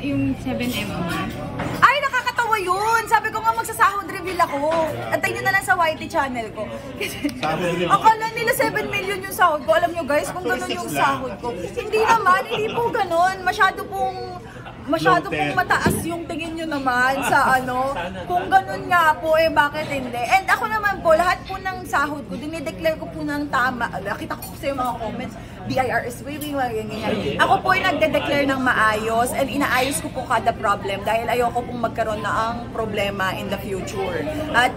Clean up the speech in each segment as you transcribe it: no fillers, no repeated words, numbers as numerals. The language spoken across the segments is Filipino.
yung 7M mo? Ay, nakakatawa yun! Sabi ko nga magsasahod reveal ako. Antayin nyo na lang sa YT channel ko. Akala nila 7 million yung sahod ko. Alam nyo guys, kung ganun yung sahod ko. Hindi naman, hindi po ganun. Masyado pong mataas yung tingin nyo naman sa ano. Kung ganun nga po, eh bakit hindi? And ako naman po, lahat po ng sahod ko, dinideclare ko po ng tama. Nakita ko sa mga comments, BIR is waving, ganyan. Ako po ay nagde-declare ng maayos and inaayos ko po kada problem dahil ayoko pong magkaroon na ang problema in the future. At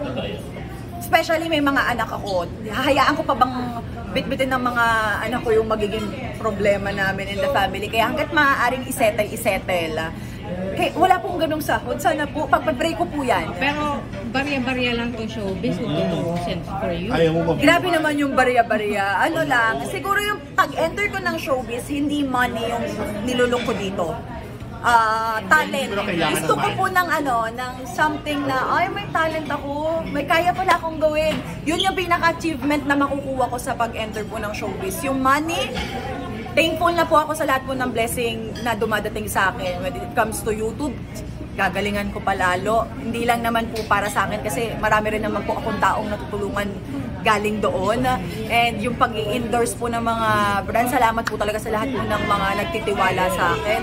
especially may mga anak ako, hahayaan ko pa bang bitbitin ng mga anak ko yung magiging problema namin in the family. Kaya hanggat maaaring isettle. Kaya wala pong ganong sahod. Sana po, pagpapray ko po yan. Pero barya-barya lang to showbiz, tutusin for you. Grabe naman yung barya-barya. Ano lang, siguro yung pag-enter ko ng showbiz, hindi money yung nilulok ko dito. Talent. Gusto ko po ng ng something na, ay may talent ako, may kaya pala akong gawin. Yun yung pinaka-achievement na makukuha ko sa pag-enter po ng showbiz. Yung money, thankful na po ako sa lahat po ng blessing na dumadating sa akin. When it comes to YouTube, gagalingan ko palalo. Hindi lang naman po para sa akin kasi marami rin naman po akong taong natutulungan galing doon. And yung pag-i-endorse po ng mga brand, salamat po talaga sa lahat po ng mga nagtitiwala sa akin.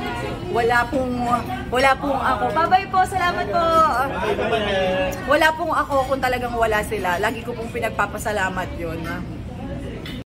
Wala pong ako. Bye-bye po, salamat po. Wala pong ako kung talagang wala sila. Lagi ko pong pinagpapasalamat yun.